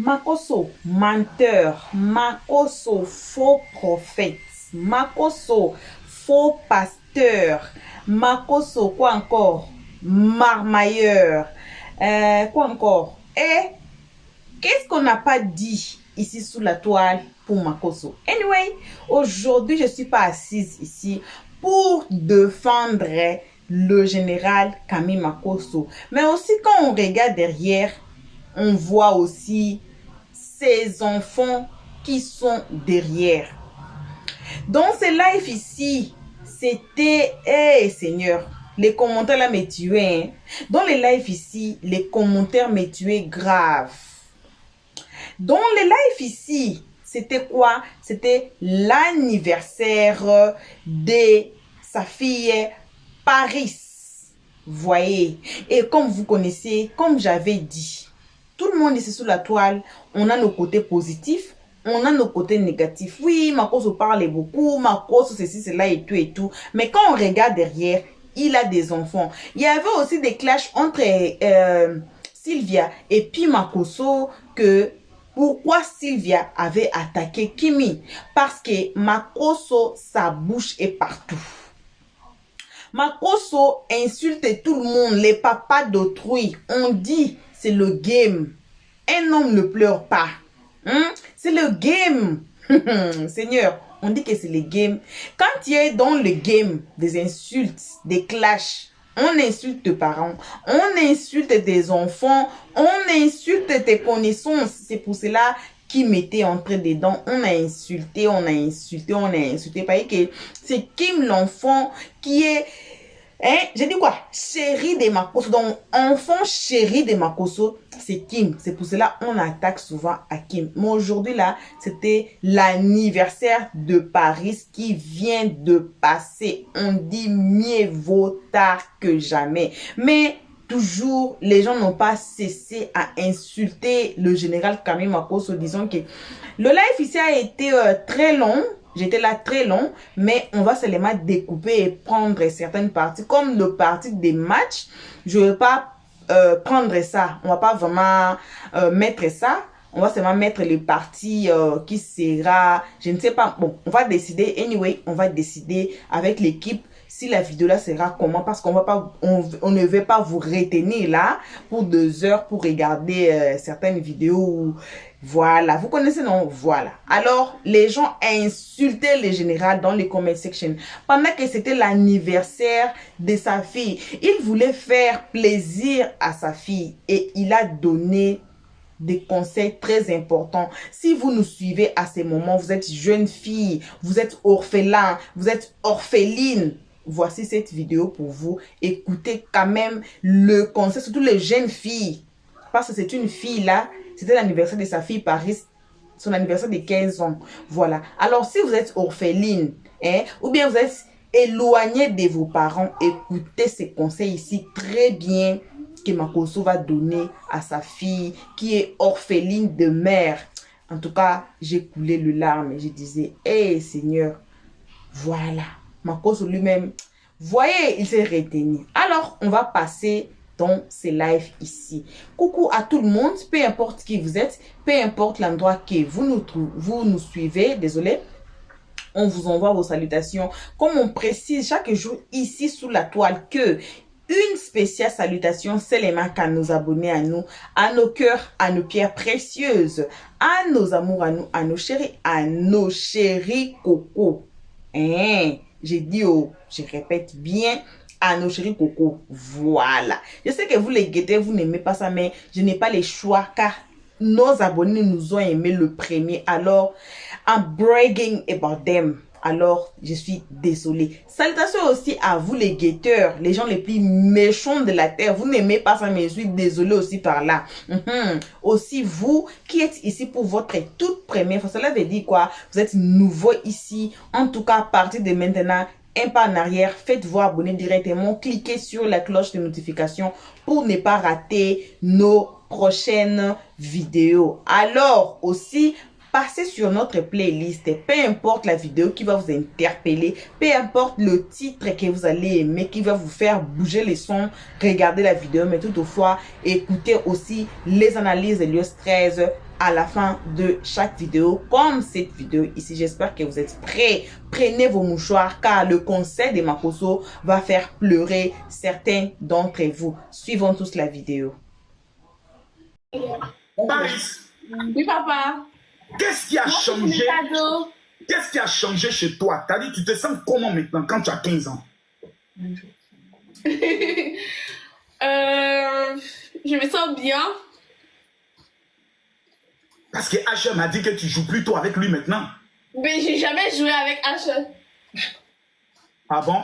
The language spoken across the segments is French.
Makoso, menteur. Makoso, faux prophète. Makoso, faux pasteur. Makoso, quoi encore? Marmailleur. Quoi encore? Et qu'est-ce qu'on n'a pas dit ici sous la toile pour Makoso? Anyway, aujourd'hui, je ne suis pas assise ici pour défendre le général Camille Makoso. Mais aussi, quand on regarde derrière, on voit aussi ses enfants qui sont derrière. Dans ce live ici, c'était... Hey Seigneur, les commentaires là me tuaient. Hein. Dans les lives ici, les commentaires me tuaient grave. Dans les lives ici, c'était quoi? C'était l'anniversaire de sa fille Paris. Voyez. Et comme vous connaissez, comme j'avais dit, tout le monde ici sous la toile, on a nos côtés positifs, on a nos côtés négatifs. Oui, Makoso parle beaucoup, Makoso ceci, cela et tout et tout. Mais quand on regarde derrière, il a des enfants. Il y avait aussi des clashs entre Sylvia et puis Makoso que... Pourquoi Sylvia avait attaqué Kimi? Parce que Makoso, sa bouche est partout. Makoso insulte tout le monde, les papas d'autrui. On dit, c'est le game. Un homme ne pleure pas. C'est le game. Seigneur, on dit que c'est le game. Quand tu es dans le game des insultes, des clashs, on insulte tes parents, on insulte tes enfants, on insulte tes connaissances. C'est pour cela qui m'était entré dedans. On a insulté, on a insulté, on a insulté. Parce que c'est Kim l'enfant qui est... Hein, j'ai dit quoi? Chéri de Makoso. Donc, enfant chéri de Makoso, c'est Kim. C'est pour cela qu'on attaque souvent à Kim. Mais aujourd'hui, là, c'était l'anniversaire de Paris qui vient de passer. On dit mieux vaut tard que jamais. Mais toujours, les gens n'ont pas cessé à insulter le général Camille Makoso, disant que le live ici a été très long. J'étais là très long, mais on va seulement découper et prendre certaines parties. Comme le parti des matchs, je ne vais pas prendre ça. On ne va pas vraiment mettre ça. On va seulement mettre les parties qui sera... Je ne sais pas. Bon, on va décider. Anyway, on va décider avec l'équipe si la vidéo là sera comment. Parce qu'on va pas, on ne veut pas vous retenir là pour 2 heures pour regarder certaines vidéos. Voilà, vous connaissez, non? Voilà. Alors, les gens insultaient le général dans les comment section. Pendant que c'était l'anniversaire de sa fille, il voulait faire plaisir à sa fille et il a donné des conseils très importants. Si vous nous suivez à ces moments, vous êtes jeune fille, vous êtes orphelin, vous êtes orpheline. Voici cette vidéo pour vous. Écoutez quand même le conseil, surtout les jeunes filles. Parce que c'est une fille là. C'était l'anniversaire de sa fille Paris, son anniversaire de 15 ans. Voilà. Alors, si vous êtes orpheline, hein, ou bien vous êtes éloigné de vos parents, écoutez ces conseils ici très bien que Makoso va donner à sa fille qui est orpheline de mère. En tout cas, j'ai coulé le larme et je disais, hey Seigneur, voilà. Makoso lui-même, voyez, il s'est retenu. Alors, on va passer dans ces lives ici. Coucou à tout le monde, peu importe qui vous êtes, peu importe l'endroit que vous nous suivez, désolé, on vous envoie vos salutations. Comme on précise chaque jour ici sous la toile que une spéciale salutation seulement qu'à nos abonnés à nous, à nos cœurs, à nos pierres précieuses, à nos amours à nous, à nos chéris coco. Hein? J'ai dit, oh, je répète bien, à nos chéris coco. Voilà. Je sais que vous les guettez, vous n'aimez pas ça, mais je n'ai pas les choix car nos abonnés nous ont aimé le premier. Alors, I'm bragging about them. Alors, je suis désolée. Salutations aussi à vous les guetteurs, les gens les plus méchants de la terre. Vous n'aimez pas ça, mais je suis désolée aussi par là. Aussi, vous qui êtes ici pour votre toute première fois, cela veut dire quoi? Vous êtes nouveau ici. En tout cas, à partir de maintenant, un pas en arrière, faites-vous abonner directement. Cliquez sur la cloche de notification pour ne pas rater nos prochaines vidéos. Alors, aussi, passez sur notre playlist. Peu importe la vidéo qui va vous interpeller, peu importe le titre que vous allez aimer, qui va vous faire bouger les sons, regardez la vidéo, mais toutefois, écoutez aussi les analyses de l'iOS 13 à la fin de chaque vidéo, comme cette vidéo ici. J'espère que vous êtes prêts. Prenez vos mouchoirs car le conseil de Makoso va faire pleurer certains d'entre vous. Suivons tous la vidéo. Paris, Oui, papa. qu'est-ce qui a changé? Qu'est-ce qui a changé chez toi? T'as dit, tu te sens comment maintenant quand tu as 15 ans? Je me sens bien. Parce que H m'a dit que tu joues plutôt avec lui maintenant. Mais j'ai jamais joué avec H. Ah bon?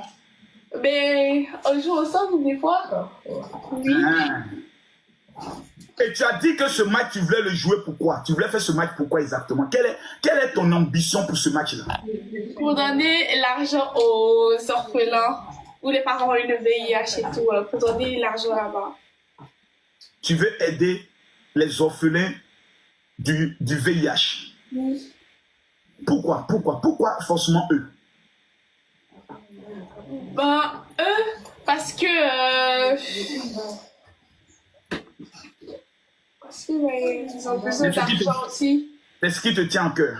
Mais on joue ensemble des fois. Oui. Ah. Et tu as dit que ce match, tu voulais le jouer pourquoi? Tu voulais faire ce match pourquoi exactement? Quelle est ton ambition pour ce match-là? Pour donner l'argent aux orphelins où les parents ont eu le VIH et tout. Pour donner l'argent là-bas. Tu veux aider les orphelins du VIH. Oui. Pourquoi forcément eux? Ben, eux, parce que ils ont besoin d'argent aussi. C'est ce qui te tient en cœur.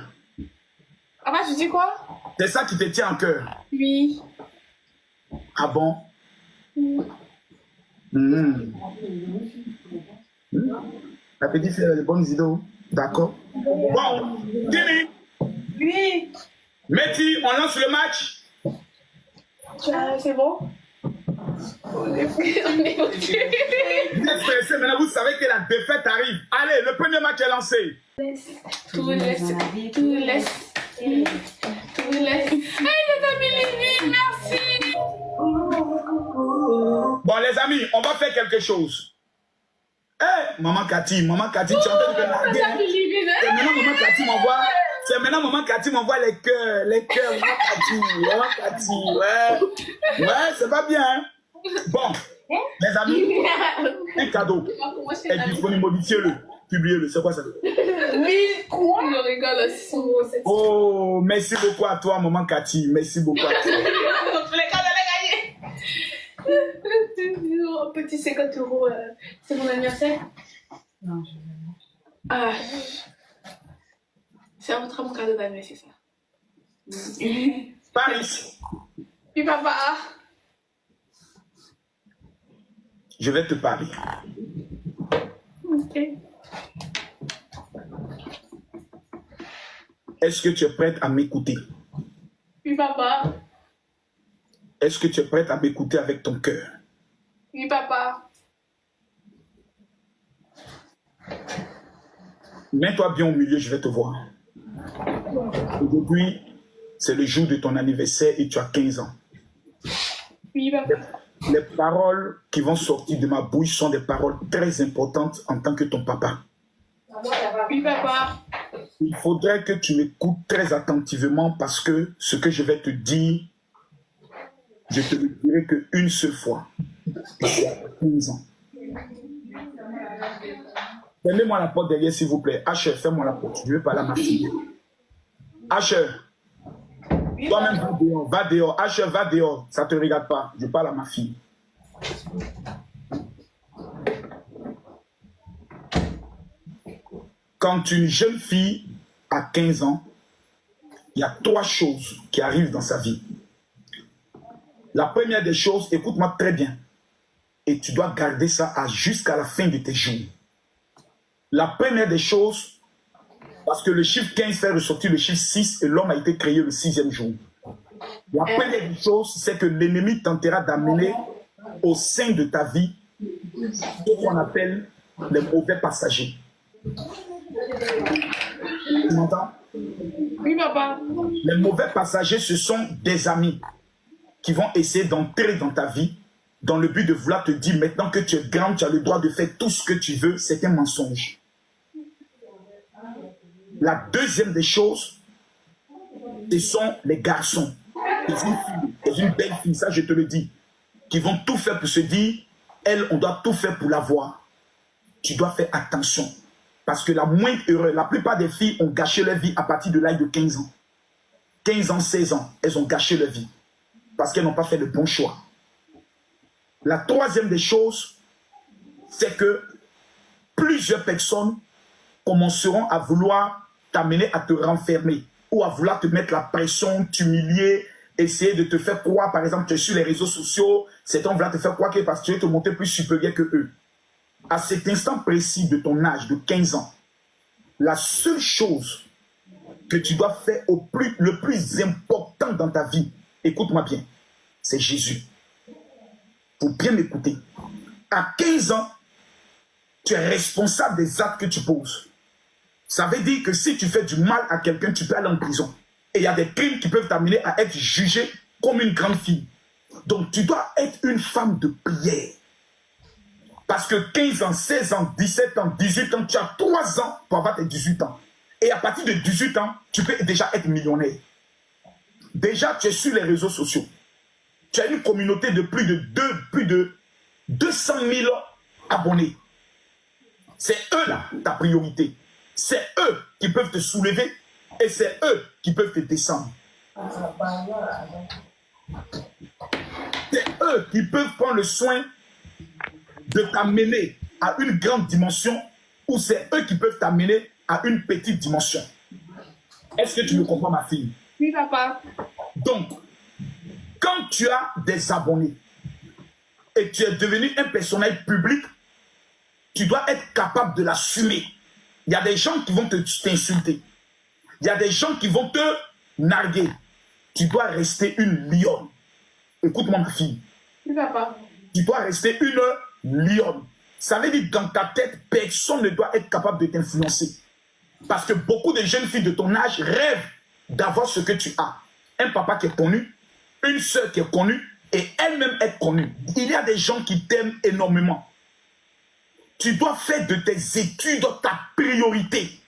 Ah bah, tu dis quoi? C'est ça qui te tient en cœur. Oui. Ah bon? La petite fille a des bonnes idées. D'accord. Bon, Timmy, Oui. Mehdi, on lance le match. C'est bon? On est Vous êtes stressé, maintenant vous savez que la défaite arrive. Allez, le premier match est lancé. Tout laisse. Hey, les amis, merci. Bon, les amis, on va faire quelque chose. Eh, maman Cathy, tu es en train de me narguer. C'est maintenant maman Cathy m'envoie les cœurs, maman Cathy, ouais, c'est pas bien, hein? Bon, les amis, un cadeau est disponible, modifiez-le, publiez-le, c'est quoi ça? Oui, quoi? Je rigole aussi. Oh, merci beaucoup à toi, maman Cathy, merci beaucoup à toi. Petit 50 €, c'est mon anniversaire? Non, je vais. Ah, c'est un très bon cadeau d'anniversaire, c'est ça. Paris, Oui, papa. je vais te parler. Ok. Est-ce que tu es prête à m'écouter? Oui, papa. Est-ce que tu es prête à m'écouter avec ton cœur? Oui, papa. Mets-toi bien au milieu, je vais te voir. Aujourd'hui, c'est le jour de ton anniversaire et tu as 15 ans. Oui, papa. Les paroles qui vont sortir de ma bouche sont des paroles très importantes en tant que ton papa. Oui, papa. Il faudrait que tu m'écoutes très attentivement parce que ce que je vais te dire, je te le dirai qu'une seule fois. Et tu as 15 ans. Fermez-moi la porte derrière, s'il vous plaît. Asher, ferme-moi la porte. Je veux parler à ma fille. Asher, toi-même, va dehors. Va dehors. Asher, va dehors. Ça ne te regarde pas. Je parle à ma fille. Quand une jeune fille a 15 ans, il y a 3 choses qui arrivent dans sa vie. La première des choses, écoute-moi très bien, et tu dois garder ça jusqu'à la fin de tes jours. La première des choses, parce que le chiffre 15 fait ressortir le chiffre 6 et l'homme a été créé le 6e jour. La première des choses, c'est que l'ennemi tentera d'amener au sein de ta vie ce qu'on appelle les mauvais passagers. Tu m'entends? Oui, papa. Les mauvais passagers, ce sont des amis qui vont essayer d'entrer dans ta vie dans le but de vouloir te dire maintenant que tu es grand, tu as le droit de faire tout ce que tu veux. C'est un mensonge. La deuxième des choses, ce sont les garçons. Une belle fille, ça je te le dis, qui vont tout faire pour se dire, elle, on doit tout faire pour l'avoir. Tu dois faire attention. Parce que la moindre erreur, la plupart des filles ont gâché leur vie à partir de l'âge de 15 ans. 15 ans, 16 ans, elles ont gâché leur vie. Parce qu'elles n'ont pas fait le bon choix. La troisième des choses, c'est que plusieurs personnes commenceront à vouloir t'amener à te renfermer ou à vouloir te mettre la pression, t'humilier, essayer de te faire croire, par exemple, tu es sur les réseaux sociaux, certains vont te faire croire que parce que tu veux te montrer plus supérieur que eux. À cet instant précis de ton âge, de 15 ans, la seule chose que tu dois faire le plus important dans ta vie, écoute-moi bien, c'est Jésus. Pour bien m'écouter. À 15 ans, tu es responsable des actes que tu poses. Ça veut dire que si tu fais du mal à quelqu'un, tu peux aller en prison. Et il y a des crimes qui peuvent t'amener à être jugé comme une grande fille. Donc tu dois être une femme de prière. Parce que 15 ans, 16 ans, 17 ans, 18 ans, tu as 3 ans pour avoir tes 18 ans. Et à partir de 18 ans, tu peux déjà être millionnaire. Déjà, tu es sur les réseaux sociaux. Tu as une communauté de plus de 200 000 abonnés. C'est eux là, ta priorité. C'est eux qui peuvent te soulever et c'est eux qui peuvent te descendre. C'est eux qui peuvent prendre le soin de t'amener à une grande dimension ou c'est eux qui peuvent t'amener à une petite dimension. Est-ce que tu me comprends, ma fille? Oui, papa. Donc, quand tu as des abonnés et tu es devenu un personnage public, tu dois être capable de l'assumer. Il y a des gens qui vont t'insulter. Il y a des gens qui vont te narguer. Tu dois rester une lionne. Écoute-moi, ma fille. Oui, papa. Tu dois rester une lionne. Ça veut dire que dans ta tête, personne ne doit être capable de t'influencer. Parce que beaucoup de jeunes filles de ton âge rêvent d'avoir ce que tu as. Un papa qui est connu, une soeur qui est connue et elle-même être connue. Il y a des gens qui t'aiment énormément. Tu dois faire de tes études ta priorité.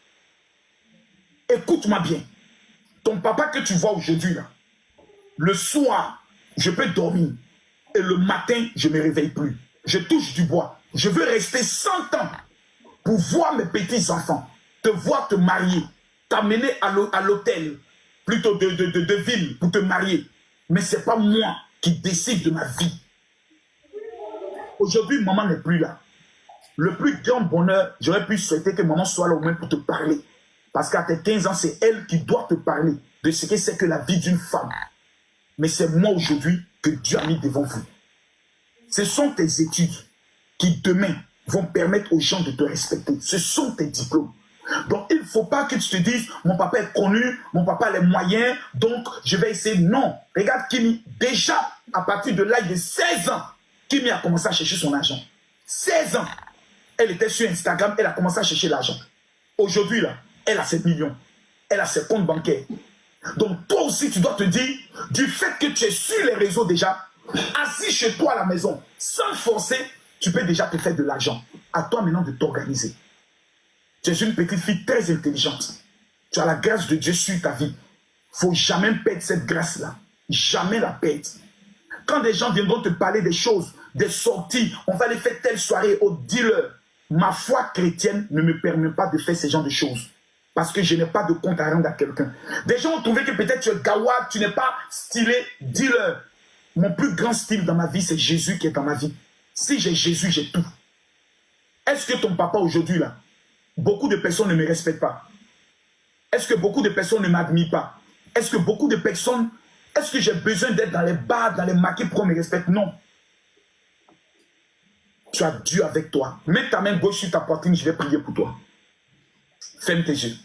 Écoute-moi bien. Ton papa que tu vois aujourd'hui, là, le soir, je peux dormir. Et le matin, je ne me réveille plus. Je touche du bois. Je veux rester 100 ans pour voir mes petits-enfants, te voir te marier, t'amener à l'hôtel, plutôt de ville, pour te marier. Mais ce n'est pas moi qui décide de ma vie. Aujourd'hui, maman n'est plus là. Le plus grand bonheur, j'aurais pu souhaiter que maman soit là au moins pour te parler. Parce qu'à tes 15 ans, c'est elle qui doit te parler de ce que c'est que la vie d'une femme. Mais c'est moi aujourd'hui que Dieu a mis devant vous. Ce sont tes études qui demain vont permettre aux gens de te respecter. Ce sont tes diplômes. Donc il ne faut pas que tu te dises, mon papa est connu, mon papa a les moyens, donc je vais essayer. Non, regarde Kimi, déjà à partir de l'âge de 16 ans, Kimi a commencé à chercher son argent. 16 ans, elle était sur Instagram, elle a commencé à chercher l'argent. Aujourd'hui, là, elle a ses millions, elle a ses comptes bancaires. Donc toi aussi, tu dois te dire, du fait que tu es sur les réseaux déjà, assis chez toi à la maison, sans forcer, tu peux déjà te faire de l'argent. À toi maintenant de t'organiser. Tu es une petite fille très intelligente. Tu as la grâce de Dieu sur ta vie. Il ne faut jamais perdre cette grâce-là. Jamais la perdre. Quand des gens viendront te parler des choses, des sorties, on va aller faire telle soirée au dealer. Ma foi chrétienne ne me permet pas de faire ce genre de choses. Parce que je n'ai pas de compte à rendre à quelqu'un. Des gens ont trouvé que peut-être tu es gawad, tu n'es pas stylé, dealer. Mon plus grand style dans ma vie, c'est Jésus qui est dans ma vie. Si j'ai Jésus, j'ai tout. Est-ce que ton papa aujourd'hui, là, beaucoup de personnes ne me respectent pas? Est-ce que beaucoup de personnes ne m'admirent pas? Est-ce que beaucoup de personnes... Est-ce que j'ai besoin d'être dans les bars, dans les maquis pour qu'on me respecte? Non. Tu as Dieu avec toi. Mets ta main gauche sur ta poitrine, je vais prier pour toi. Ferme tes yeux.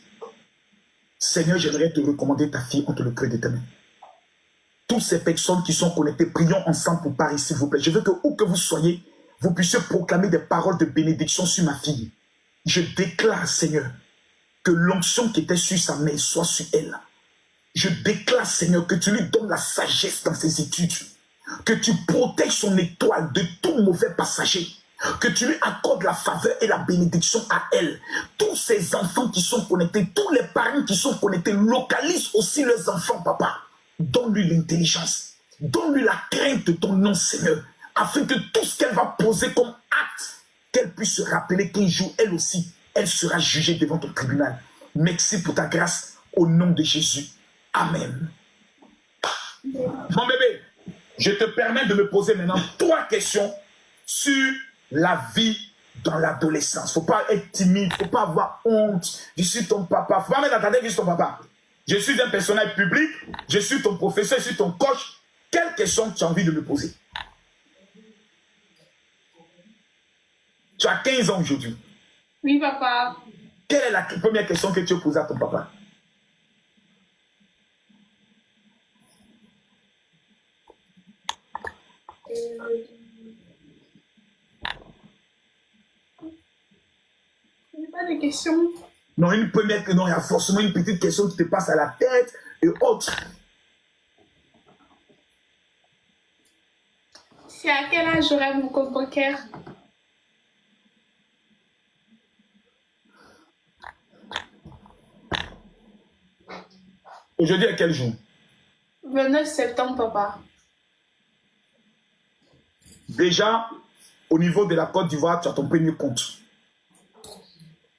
Seigneur, j'aimerais te recommander ta fille entre le creux de tes mains. Toutes ces personnes qui sont connectées, prions ensemble pour Paris, s'il vous plaît. Je veux que, où que vous soyez, vous puissiez proclamer des paroles de bénédiction sur ma fille. Je déclare, Seigneur, que l'onction qui était sur sa main soit sur elle. Je déclare, Seigneur, que tu lui donnes la sagesse dans ses études. Que tu protèges son étoile de tout mauvais passager. Que tu lui accordes la faveur et la bénédiction à elle. Tous ces enfants qui sont connectés, tous les parents qui sont connectés, localisent aussi leurs enfants, papa. Donne-lui l'intelligence. Donne-lui la crainte de ton nom, Seigneur. Afin que tout ce qu'elle va poser comme acte, qu'elle puisse se rappeler qu'un jour, elle aussi, elle sera jugée devant ton tribunal. Merci pour ta grâce au nom de Jésus. Amen. Mon bébé, je te permets de me poser maintenant 3 questions sur la vie dans l'adolescence. Il ne faut pas être timide, il ne faut pas avoir honte. Je suis ton papa. Il ne faut pas mettre dans ta tête que je suis ton papa. Je suis un personnage public, je suis ton professeur, je suis ton coach. Quelle question tu as envie de me poser? Tu as 15 ans aujourd'hui. Oui, papa. Quelle est la première question que tu as posée à ton papa? Il n'y a pas de questions. Non, il y a forcément une petite question qui te passe à la tête et autres. C'est à quel âge j'aurai mon compte bancaire? Aujourd'hui, à quel jour? 29 septembre, papa. Déjà, au niveau de la Côte d'Ivoire, tu as ton premier compte.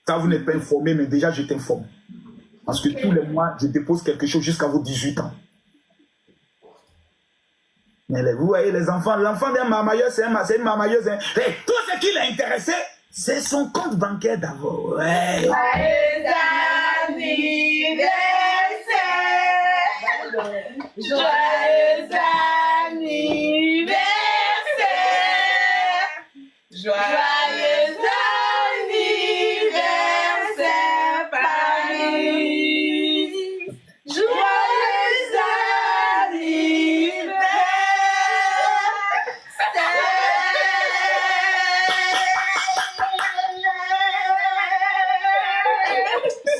Ça, vous n'êtes pas informé, mais déjà, je t'informe. Parce que tous les mois, je dépose quelque chose jusqu'à vos 18 ans. Mais vous voyez, les enfants, l'enfant d'un marmailleur, c'est une marmailleuse. Hein. Et tout ce qui l'a intéressé, c'est son compte bancaire d'abord. Ouais. Joyeux anniversaire! Joyeux anniversaire! Joyeux anniversaire, Paris! Joyeux anniversaire!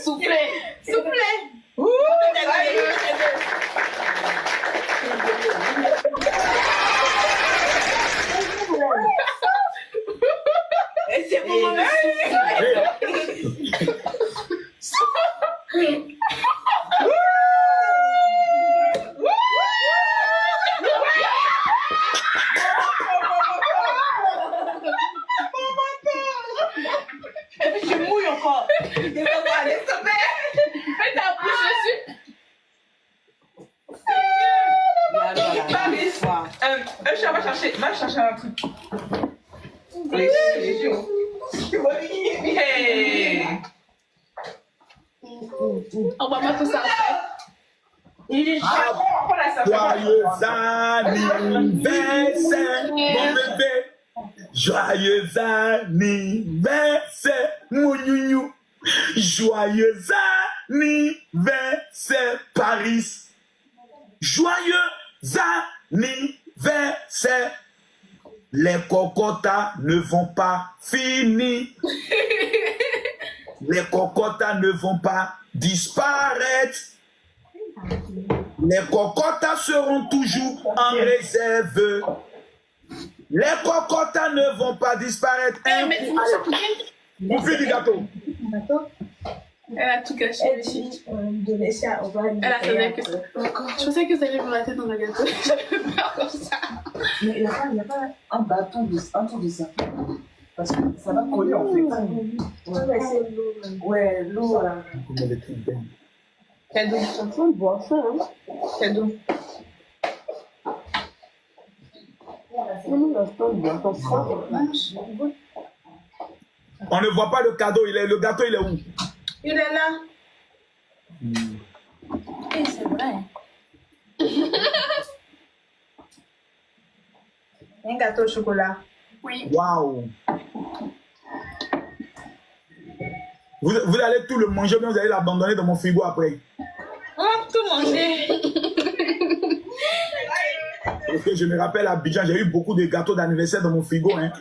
Soufflez. Soufflez. Et c'est pour moi. Je mouille encore. Il ne faut pas aller stopper. Fais ta bouche dessus. Paris. Va chercher un truc. Hey. Envoie-moi tout ça après. Joyeux anniversaire, mon bébé. Joyeux anniversaire, mon nounou. Joyeux anniversaire, Paris. Joyeux anniversaire. Les cocotas ne vont pas finir. Les cocotas ne vont pas disparaître. Les cocotas seront toujours en réserve. Les cocotas ne vont pas disparaître. Mais c'est moi ça poulet. Bouffer du gâteau. Elle a tout caché. Elle attendait que ça. Je pensais que ça allait me rater dans le gâteau. J'avais peur comme ça. Mais il n'y a pas un bâton en dessous de ça. Parce que ça va coller en fait. Ouais, l'eau. Cadeau. On boit ça, hein. Cadeau. On ne voit pas le cadeau. Le gâteau, il est où? Il est là. Et c'est vrai. Un gâteau au chocolat. Oui. Waouh! Vous allez tout le manger, mais vous allez l'abandonner dans mon frigo après. On va tout manger. Parce que je me rappelle à Abidjan, j'ai eu beaucoup de gâteaux d'anniversaire dans mon frigo. Hein.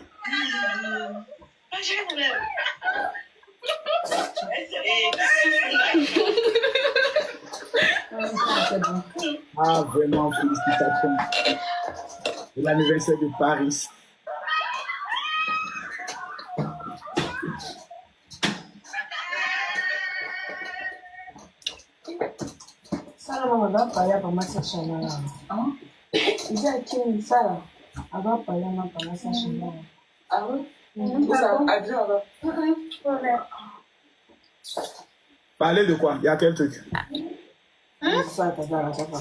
Ah, vraiment, félicitations. C'est l'anniversaire de Paris. Ça, là, on va parler à ma section là. Hein? Il dit à qui ça là? On va parler à ma section là. Ah oui? Vous avez Adrien là? Parler de quoi? Il y a quel truc? Ça, t'as pas la chapa.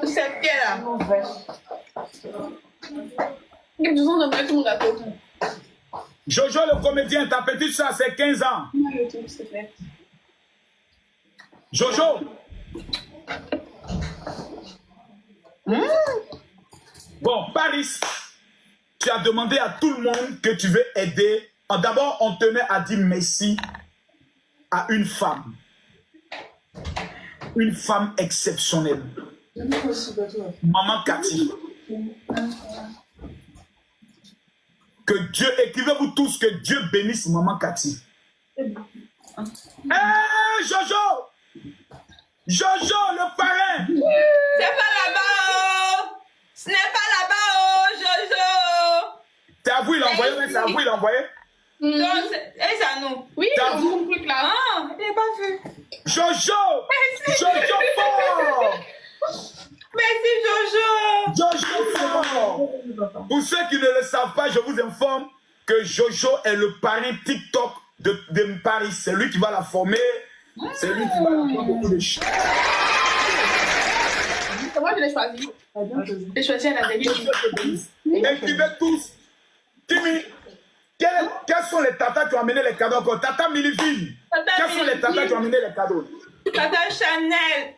C'est quel là? Non, vrai. Ils nous ont donné tout mon gâteau. Jojo, le comédien, ta petite soeur, c'est 15 ans. Non, le tout, s'il te plaît. Jojo. Bon, Paris, tu as demandé à tout le monde que tu veux aider. D'abord, on tenait à dire merci à une femme. Une femme exceptionnelle. Maman Cathy. Que Dieu, écrivez-vous tous que Dieu bénisse Maman Cathy. Hé, Jojo! Jojo, le parrain! C'est pas là-bas, oh! Ce n'est pas là-bas, oh, Jojo! C'est à vous, il a envoyé, mais c'est à vous, il a envoyé. Donc, c'est à nous. Oui, T'as on vu? a un truc là. Ah, je n'ai pas vu. Jojo! Jojo fort! Merci, Jojo! Jojo fort! Pour ceux qui ne le savent pas, je vous informe que Jojo est le parrain TikTok de Paris. C'est lui qui va la former. C'est lui qui va la faire beaucoup de choses. C'est moi qui l'ai choisi. J'ai choisi à la début. Écrivez tous. Timmy, quels sont les tatas qui ont amené les cadeaux encore? Tata Milivine. Tata Quels sont les tatas qui ont amené les cadeaux? Tata Chanel.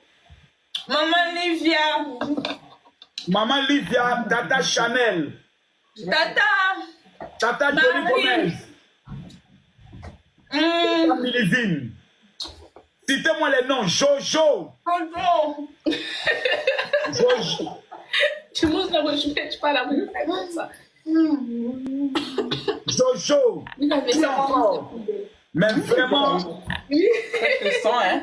Maman Livia. Maman Livia, Tata Chanel. Tata. Tata Jolie Gomez. Tata Milivine. Citez-moi les noms. Jojo. Jojo. Jojo. Tu montres la bouche, tu parles la bouche comme ça. Jojo. Il avait Qui ça encore? Mais vraiment, Je sens, hein?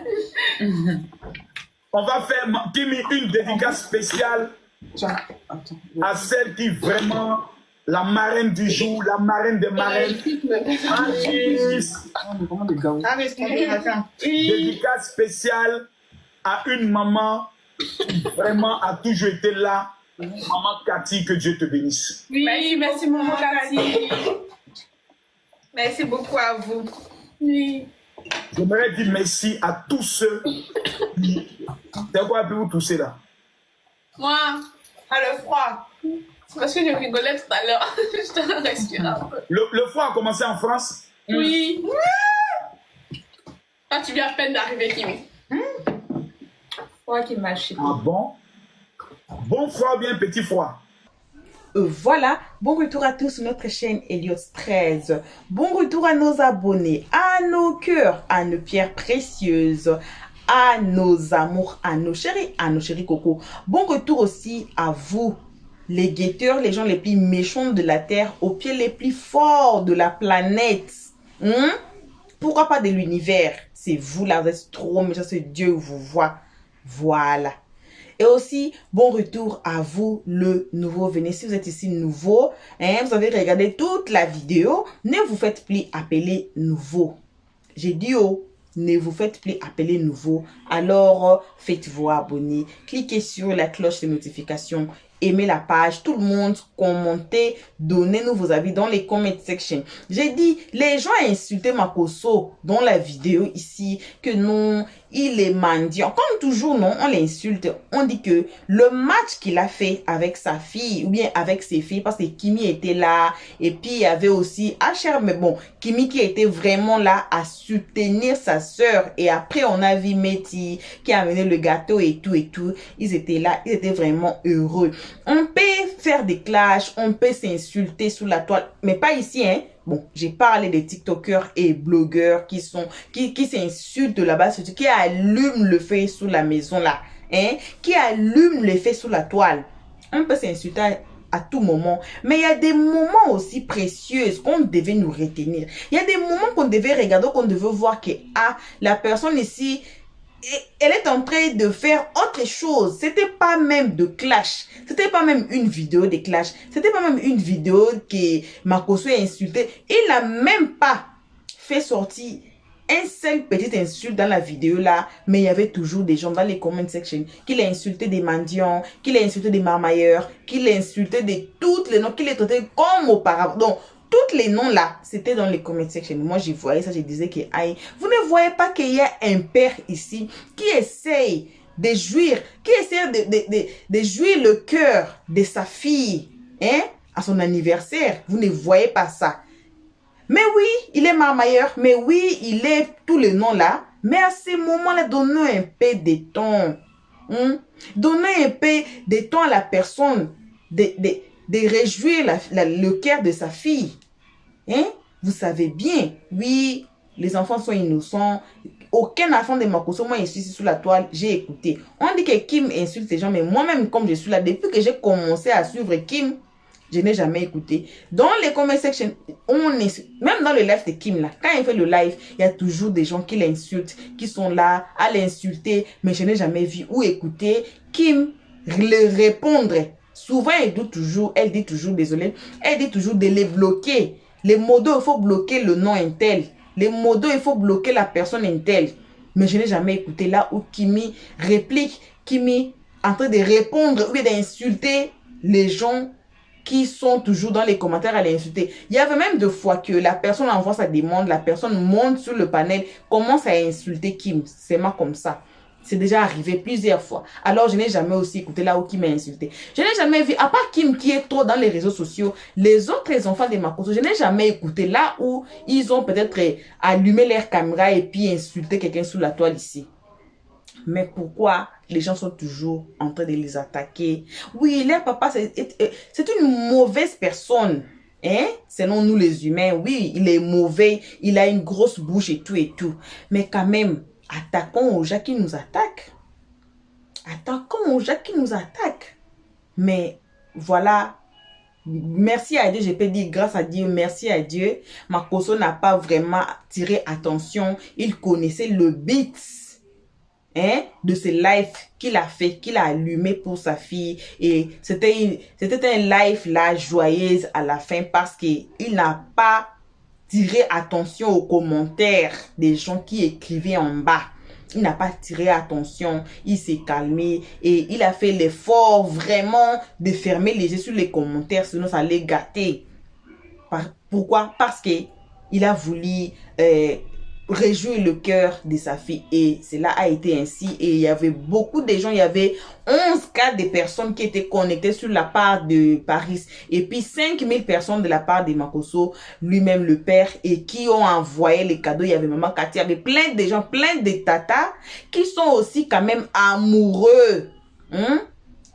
on va faire Kimi une dédicace spéciale Tiens, attends. à celle qui vraiment la marraine du jour, la marraine des marraines. Alice. Comment des gars? Ah, mais c'est Dédicace spéciale à une maman qui vraiment a toujours été là. Maman Cathy, que Dieu te bénisse. Oui, merci maman Cathy. Merci beaucoup à vous. Oui. J'aimerais dire merci à tous ceux qui... C'est quoi vous tousser là? Moi, Le froid. c'est parce que je rigolais tout à l'heure. Je te respire un peu. Le froid a commencé en France. Oui. Ah, tu viens à peine d'arriver, Kimi. Froid qui m'a chié. Ah bon? Bon froid ou bien petit froid? Voilà, bon retour à tous sur notre chaîne Helios 13. Bon retour à nos abonnés, à nos cœurs, à nos pierres précieuses, à nos amours, à nos chéris coco. Bon retour aussi à vous, les guetteurs, les gens les plus méchants de la terre, aux pieds les plus forts de la planète. Pourquoi pas de l'univers? C'est vous là, vous êtes trop méchants, c'est Dieu vous voit. Voilà. Et aussi, bon retour à vous, le nouveau venu. Si vous êtes ici nouveau, vous avez regardé toute la vidéo, ne vous faites plus appeler nouveau. J'ai dit ne vous faites plus appeler nouveau. Alors, faites-vous abonner. Cliquez sur la cloche de notification. Aimez la page, tout le monde, commentez, donnez-nous vos avis dans les comment section. J'ai dit, les gens insultaient Makosso dans la vidéo ici, que non, il est mendiant. Comme toujours, non, on l'insulte. On dit que le match qu'il a fait avec sa fille, ou bien avec ses filles, parce que Kimi était là, et puis il y avait aussi Asher, mais bon, Kimi qui était vraiment là à soutenir sa soeur, et après on a vu Meti qui a amené le gâteau et tout, ils étaient là, ils étaient vraiment heureux. On peut faire des clashs, on peut s'insulter sous la toile, mais pas ici, hein. Bon, j'ai parlé des TikTokers et blogueurs qui s'insultent là-bas, qui allument le feu sous la maison là, hein, qui allument le feu sous la toile. On peut s'insulter à tout moment, mais il y a des moments aussi précieux qu'on devait nous retenir. Il y a des moments qu'on devait regarder, qu'on devait voir que la personne ici, elle est en train de faire autre chose. C'était pas même de clash. C'était pas même une vidéo de clash. C'était pas même une vidéo que Makosso a insulté. Il n'a même pas fait sortir un seul petit insulte dans la vidéo là. Mais il y avait toujours des gens dans les comment section qui l'a insulté des mendiants, qui l'a insulté des marmailleurs, qui l'a insulté de toutes les noms, qui l'a traité comme auparavant. Donc, Tous les noms là, c'était dans les comment section. Moi, je voyais ça, je disais que aïe, vous ne voyez pas qu'il y a un père ici qui essaye de jouir, qui essaie de jouir le cœur de sa fille, hein, à son anniversaire. Vous ne voyez pas ça. Mais oui, il est marmailleur, mais oui, il est tous les noms là. Mais à ce moment-là, donnons un peu de temps. Donnez un peu de temps à la personne de réjouir le cœur de sa fille. Hein? Vous savez bien, oui, les enfants sont innocents. Aucun enfant de Makosso, moi je suis ici sous la toile, j'ai écouté. On dit que Kim insulte les gens, mais moi-même, comme je suis là, depuis que j'ai commencé à suivre Kim, je n'ai jamais écouté. Dans les comment section, même dans le live de Kim, là, quand il fait le live, il y a toujours des gens qui l'insultent, qui sont là à l'insulter, mais je n'ai jamais vu ou écouté Kim le répondre. Souvent, elle dit toujours, désolé, elle dit toujours de les bloquer. Les modos, il faut bloquer le nom intel. Les modos, il faut bloquer la personne intel. Mais je n'ai jamais écouté là où Kimi réplique, Kimi en train de répondre ou d'insulter les gens qui sont toujours dans les commentaires à l'insulter. Il y avait même deux fois que la personne envoie sa demande, la personne monte sur le panel, commence à insulter Kim. C'est moi comme ça. C'est déjà arrivé plusieurs fois. Alors, je n'ai jamais aussi écouté là où Kim m'a insulté. Je n'ai jamais vu, à part Kim qui est trop dans les réseaux sociaux, les autres enfants de Makosso, je n'ai jamais écouté là où ils ont peut-être allumé leur caméra et puis insulté quelqu'un sous la toile ici. Mais pourquoi les gens sont toujours en train de les attaquer? Oui, leur papa, c'est une mauvaise personne. Hein? Selon nous les humains, oui, il est mauvais, il a une grosse bouche et tout et tout. Mais quand même, attaquons aux gens qui nous attaquent. Attaquons aux gens qui nous attaquent. Mais voilà, merci à Dieu, je peux dire grâce à Dieu, merci à Dieu. Makosso n'a pas vraiment tiré attention. Il connaissait le beat, hein, de ce live qu'il a fait, qu'il a allumé pour sa fille. Et c'était un live là, joyeuse à la fin parce qu'il n'a pas tiré attention aux commentaires des gens qui écrivaient en bas. Il n'a pas tiré attention, il s'est calmé et il a fait l'effort vraiment de fermer les yeux sur les commentaires, sinon ça allait gâter. Pourquoi? Parce que il a voulu réjouir le cœur de sa fille et cela a été ainsi. Et il y avait beaucoup de gens, il y avait 11 cas de personnes qui étaient connectées sur la part de Paris et puis 5000 personnes de la part de Makosso, lui-même le père, et qui ont envoyé les cadeaux. Il y avait maman Cathy, il y avait plein de gens, plein de tatas qui sont aussi quand même amoureux, hein,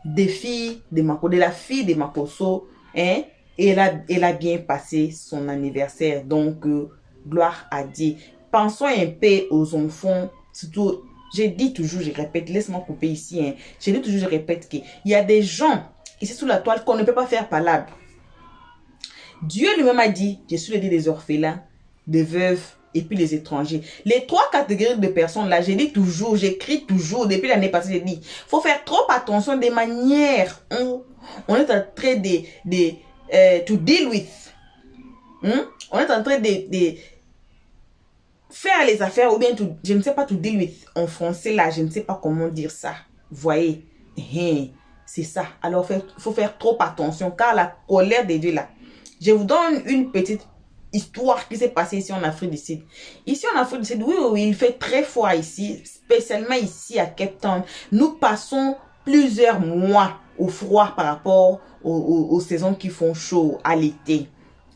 des filles de Makosso, de la fille de Makosso, hein, et elle a bien passé son anniversaire. Donc gloire à Dieu. Pensons un peu aux enfants, surtout, je dis toujours, je répète, laisse-moi couper ici, hein. Je dis toujours, je répète qu'il y a des gens ici sous la toile qu'on ne peut pas faire palabre. Dieu lui-même a dit, je suis le Dieu des orphelins, des veuves et puis les étrangers. Les trois catégories de personnes là, je dis toujours, j'écris toujours, depuis l'année passée, je dis, faut faire trop attention des manières où on est en train to deal with. On est en train de faire les affaires ou bien je ne sais pas to deal with en français là, je ne sais pas comment dire ça. Voyez, c'est ça. Alors il faut faire trop attention car la colère de Dieu là. Je vous donne une petite histoire qui s'est passée ici en Afrique du Sud. Ici en Afrique du Sud, oui, il fait très froid ici, spécialement ici à Cape Town. Nous passons plusieurs mois au froid par rapport aux saisons qui font chaud à l'été.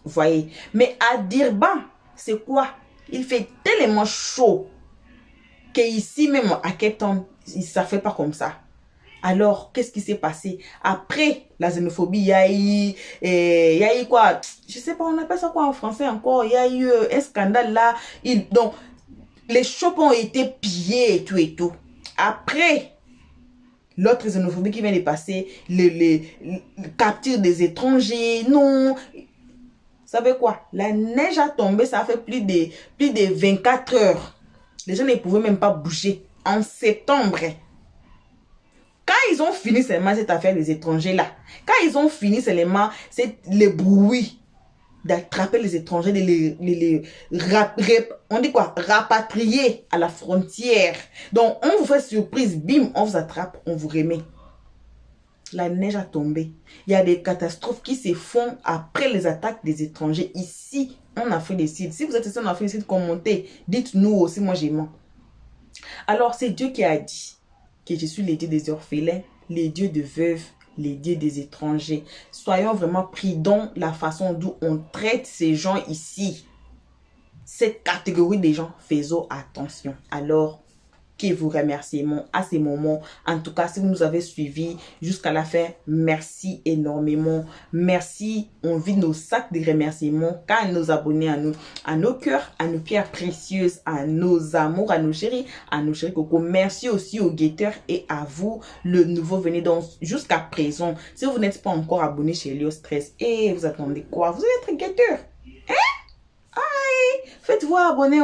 Vous voyez. Mais à Durban, c'est quoi? Il fait tellement chaud qu'ici même à Cape Town, ça ne fait pas comme ça. Alors, qu'est-ce qui s'est passé? Après la xénophobie, il y a eu quoi? Je ne sais pas, on appelle ça quoi en français encore? Il y a eu un scandale là. Donc, les shops ont été pillés et tout et tout. Après, l'autre xénophobie qui vient de passer, les capture des étrangers, non. Vous savez quoi? La neige a tombé, ça a fait plus de 24 heures. Les gens ne pouvaient même pas bouger. En septembre, quand ils ont fini seulement cette affaire des étrangers là, quand ils ont fini seulement les bruits d'attraper les étrangers, on dit quoi? Rapatrier à la frontière. Donc, on vous fait surprise, bim, on vous attrape, on vous remet. la neige a tombé. Il y a des catastrophes qui se font après les attaques des étrangers ici en Afrique du Sud. Si vous êtes ici en Afrique du Sud, commentez. Dites-nous aussi, moi j'ai menti. Alors, c'est Dieu qui a dit que je suis les dieux des orphelins, les dieux de veuves, les dieux des étrangers. Soyons vraiment prudents la façon dont on traite ces gens ici. Cette catégorie des gens, faisons attention. Alors, que vous remerciements à ces moments. En tout cas, si vous nous avez suivis jusqu'à la fin, merci énormément. Merci. On vit nos sacs de remerciements à nos abonnés, à nos cœurs, à nos pierres précieuses, à nos amours, à nos chéris coco. Merci aussi aux guetteurs et à vous, le nouveau venu jusqu'à présent. Si vous n'êtes pas encore abonné chez Léo Stress, et vous attendez quoi? Vous allez être guetteur. Faites-vous abonner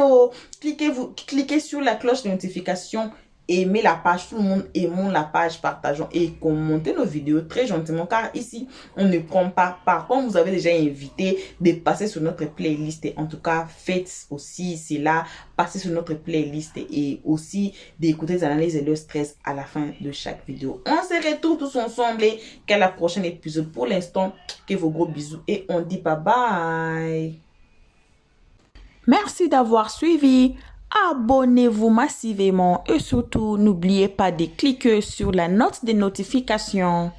cliquez sur la cloche de notification, aimez la page, tout le monde aimons la page, partageons et commentez nos vidéos très gentiment car ici on ne prend pas. Par contre, vous avez déjà invité de passer sur notre playlist et en tout cas faites aussi cela, passez sur notre playlist et aussi d'écouter les analyses et le stress à la fin de chaque vidéo. On se retrouve tous ensemble et qu'à la prochaine épisode. Pour l'instant, que vos gros bisous et on dit bye bye. Merci d'avoir suivi. Abonnez-vous massivement et surtout n'oubliez pas de cliquer sur la note de notification.